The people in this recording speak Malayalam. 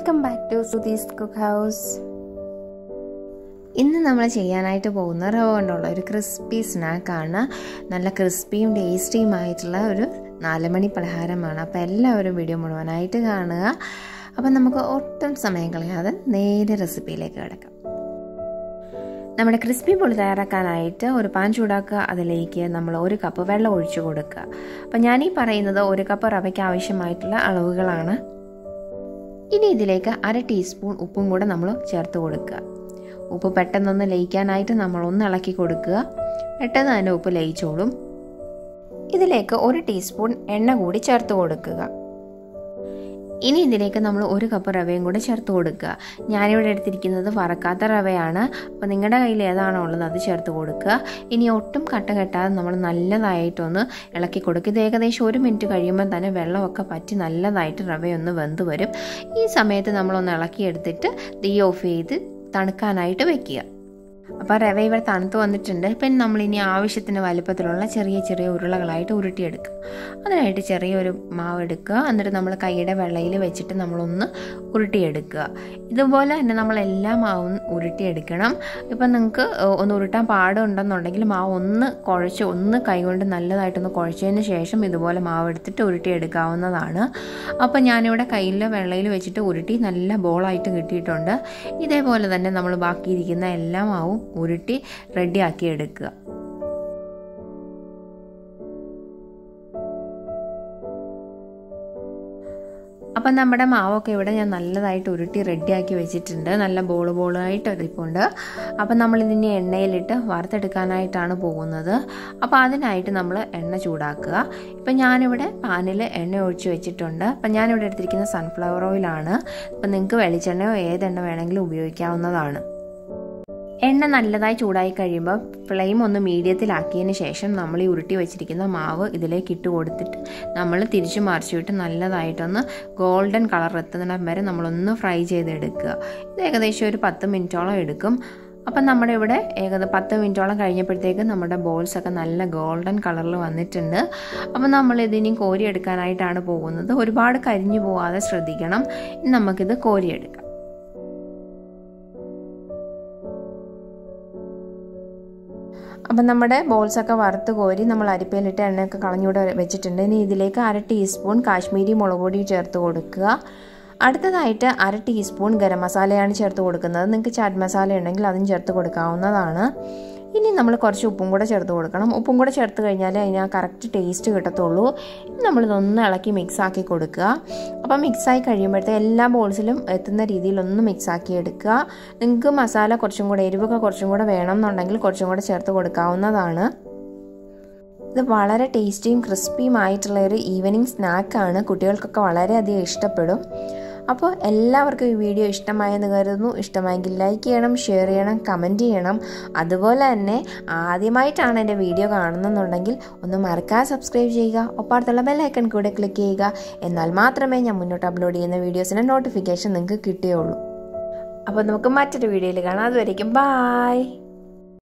Welcome back to Sudhi's Cookhouse. ഇന്ന് നമ്മൾ ചെയ്യാനായിട്ട് പോകുന്ന റവ കൊണ്ടുള്ള ഒരു ക്രിസ്പി സ്നാക്കാണ്. നല്ല ക്രിസ്പിയും ടേസ്റ്റിയുമായിട്ടുള്ള ഒരു 4 മണി പലഹാരമാണ്. അപ്പോൾ എല്ലാവരും വീഡിയോ മുഴുവനായിട്ട് കാണുക. അപ്പോൾ നമുക്ക് ഒട്ടും സമയം കളയാതെ നേരെ റെസിപ്പിയിലേക്ക് കിടക്കാം. നമ്മുടെ ക്രിസ്പി ബോൾ തയ്യാറാക്കാനായിട്ട് ഒരു പാൻ ചൂടാക്കുക. അതിലേക്ക് നമ്മൾ 1 കപ്പ് വെള്ളം ഒഴിച്ചു കൊടുക്കുക. അപ്പോൾ ഞാനീ പറയുന്നത് 1 കപ്പ് റവയ്ക്ക് ആവശ്യമായിട്ടുള്ള അളവുകളാണ്. ഇനി ഇതിലേക്ക് 1/2 ടീസ്പൂൺ ഉപ്പും കൂടെ നമ്മൾ ചേർത്ത് കൊടുക്കുക. ഉപ്പ് പെട്ടെന്നൊന്ന് ലയിക്കാനായിട്ട് നമ്മളൊന്ന് ഇളക്കി കൊടുക്കുക. പെട്ടെന്ന് തന്നെ ഉപ്പ് ലയിച്ചോളും. ഇതിലേക്ക് 1 ടീസ്പൂൺ എണ്ണ കൂടി ചേർത്ത് കൊടുക്കുക. ഇനി ഇതിലേക്ക് നമ്മൾ 1 കപ്പ് റവയും കൂടെ ചേർത്ത് കൊടുക്കുക. ഞാനിവിടെ എടുത്തിരിക്കുന്നത് വറക്കാത്ത റവയാണ്. അപ്പോൾ നിങ്ങളുടെ കയ്യിൽ ഏതാണോ ഉള്ളത് അത് ചേർത്ത് കൊടുക്കുക. ഇനി ഒട്ടും കട്ട കെട്ടാതെ നമ്മൾ നല്ലതായിട്ടൊന്ന് ഇളക്കി കൊടുക്കുക. ഇത് ഏകദേശം 1 മിനിറ്റ് കഴിയുമ്പോൾ തന്നെ വെള്ളമൊക്കെ പറ്റി നല്ലതായിട്ട് റവയൊന്ന് വെന്ത് വരും. ഈ സമയത്ത് നമ്മളൊന്ന് ഇളക്കിയെടുത്തിട്ട് തീ ഓഫ് ചെയ്ത് തണുക്കാനായിട്ട് വെക്കുക. അപ്പോൾ റവ ഇവിടെ തണുത്ത് വന്നിട്ടുണ്ട്. പിന്നെ നമ്മളിനി ആവശ്യത്തിന് വലുപ്പത്തിലുള്ള ചെറിയ ചെറിയ ഉരുളകളായിട്ട് ഉരുട്ടിയെടുക്കുക. അതിനായിട്ട് ചെറിയൊരു മാവ് എടുക്കുക. എന്നിട്ട് നമ്മൾ കൈയുടെ വെള്ളയിൽ വെച്ചിട്ട് നമ്മളൊന്ന് ഉരുട്ടിയെടുക്കുക. ഇതുപോലെ തന്നെ നമ്മൾ എല്ലാ മാവും ഉരുട്ടിയെടുക്കണം. ഇപ്പം നിങ്ങൾക്ക് ഒന്ന് ഉരുട്ടാൻ പാടുണ്ടെന്നുണ്ടെങ്കിൽ മാവ് ഒന്ന് കൈകൊണ്ട് നല്ലതായിട്ടൊന്ന് കുഴച്ചതിന് ശേഷം ഇതുപോലെ മാവ് എടുത്തിട്ട് ഉരുട്ടിയെടുക്കാവുന്നതാണ്. അപ്പോൾ ഞാനിവിടെ കയ്യിൽ വെള്ളയിൽ വെച്ചിട്ട് ഉരുട്ടി നല്ല ബോളായിട്ട് കിട്ടിയിട്ടുണ്ട്. ഇതേപോലെ തന്നെ നമ്മൾ ബാക്കിയിരിക്കുന്ന എല്ലാ മാവും ഉരുട്ടി റെഡിയാക്കി എടുക്കുക. അപ്പം നമ്മുടെ മാവൊക്കെ ഇവിടെ ഞാൻ നല്ലതായിട്ട് ഉരുട്ടി റെഡിയാക്കി വെച്ചിട്ടുണ്ട്. നല്ല ബോളായിട്ട് ഇരിപ്പുണ്ട്. അപ്പം നമ്മളിതിനെ എണ്ണയിലിട്ട് വറുത്തെടുക്കാനായിട്ടാണ് പോകുന്നത്. അപ്പോൾ അതിനായിട്ട് നമ്മൾ എണ്ണ ചൂടാക്കുക. ഇപ്പം ഞാനിവിടെ പാനിൽ എണ്ണ ഒഴിച്ച് വെച്ചിട്ടുണ്ട്. അപ്പം ഞാനിവിടെ എടുത്തിരിക്കുന്ന സൺഫ്ലവർ ഓയിലാണ്. അപ്പം നിങ്ങൾക്ക് വെളിച്ചെണ്ണയോ ഏതെണ്ണ വേണമെങ്കിലും ഉപയോഗിക്കാവുന്നതാണ്. എണ്ണ നല്ലതായി ചൂടായി കഴിയുമ്പോൾ ഫ്ലെയിം ഒന്ന് മീഡിയത്തിലാക്കിയതിന് ശേഷം നമ്മൾ ഈ ഉരുട്ടി വെച്ചിരിക്കുന്ന മാവ് ഇതിലേക്ക് ഇട്ട് കൊടുത്തിട്ട് നമ്മൾ തിരിച്ചു മറിച്ചിട്ട് നല്ലതായിട്ടൊന്ന് ഗോൾഡൻ കളർ എത്തുന്നിടം വരെ നമ്മളൊന്ന് ഫ്രൈ ചെയ്തെടുക്കുക. ഇത് ഏകദേശം ഒരു 10 മിനിറ്റോളം എടുക്കും. അപ്പം നമ്മുടെ ഇവിടെ 10 മിനിറ്റോളം കഴിഞ്ഞപ്പോഴത്തേക്ക് നമ്മുടെ ബോൾസൊക്കെ നല്ല ഗോൾഡൻ കളറിൽ വന്നിട്ടുണ്ട്. അപ്പം നമ്മളിതിനി കോരിയെടുക്കാനായിട്ടാണ് പോകുന്നത്. ഒരുപാട് കരിഞ്ഞു പോകാതെ ശ്രദ്ധിക്കണം. ഇനി നമുക്കിത് കോരിയെടുക്കാം. അപ്പം നമ്മുടെ ബോൾസൊക്കെ വറുത്ത് കോരി നമ്മൾ അരിപ്പയിലിട്ട് എണ്ണയൊക്കെ കളഞ്ഞൂടെ വെച്ചിട്ടുണ്ട്. ഇനി ഇതിലേക്ക് 1/2 ടീസ്പൂൺ കാശ്മീരി മുളക് പൊടി ചേർത്ത് കൊടുക്കുക. അടുത്തതായിട്ട് 1/2 ടീസ്പൂൺ ഗരം മസാലയാണ് ചേർത്ത് കൊടുക്കുന്നത്. നിങ്ങൾക്ക് ചാറ്റ് മസാല ഉണ്ടെങ്കിൽ അതും ചേർത്ത് കൊടുക്കാവുന്നതാണ്. ഇനി നമ്മൾ കുറച്ച് ഉപ്പും കൂടെ ചേർത്ത് കൊടുക്കണം. ഉപ്പും കൂടെ ചേർത്ത് കഴിഞ്ഞാൽ അതിന് ആ കറക്റ്റ് ടേസ്റ്റ് കിട്ടത്തുള്ളൂ. നമ്മളിതൊന്ന് ഇളക്കി മിക്സാക്കി കൊടുക്കുക. അപ്പോൾ മിക്സായി കഴിയുമ്പോഴത്തെ എല്ലാ ബോൾസിലും എത്തുന്ന രീതിയിലൊന്ന് മിക്സാക്കി എടുക്കുക. നിങ്ങൾക്ക് മസാല കുറച്ചും കൂടെ എരിവൊക്കെ കുറച്ചും കൂടെ വേണം എന്നുണ്ടെങ്കിൽ കുറച്ചും കൂടെ ചേർത്ത് കൊടുക്കാവുന്നതാണ്. ഇത് വളരെ ടേസ്റ്റിയും ക്രിസ്പിയും ആയിട്ടുള്ള ഒരു ഈവനിങ് സ്നാക്കാണ്. കുട്ടികൾക്കൊക്കെ വളരെയധികം ഇഷ്ടപ്പെടും. അപ്പോൾ എല്ലാവർക്കും ഈ വീഡിയോ ഇഷ്ടമായെന്ന് കരുതുന്നു. ഇഷ്ടമായെങ്കിൽ ലൈക്ക് ചെയ്യണം, ഷെയർ ചെയ്യണം, കമൻറ്റ് ചെയ്യണം. അതുപോലെ തന്നെ ആദ്യമായിട്ടാണ് എൻ്റെ വീഡിയോ കാണുന്നുണ്ടെങ്കിൽ ഒന്ന് മറക്കാതെ സബ്സ്ക്രൈബ് ചെയ്യുക. ഒപ്പടുത്തുള്ള ബെല്ലൈക്കൺ കൂടെ ക്ലിക്ക് ചെയ്യുക. എന്നാൽ മാത്രമേ ഞാൻ മുന്നോട്ട് അപ്ലോഡ് ചെയ്യുന്ന വീഡിയോസിൻ്റെ നോട്ടിഫിക്കേഷൻ നിങ്ങൾക്ക് കിട്ടുകയുള്ളൂ. അപ്പോൾ നമുക്ക് മറ്റൊരു വീഡിയോയിൽ കാണാം. അതുവരേക്കും ബൈ.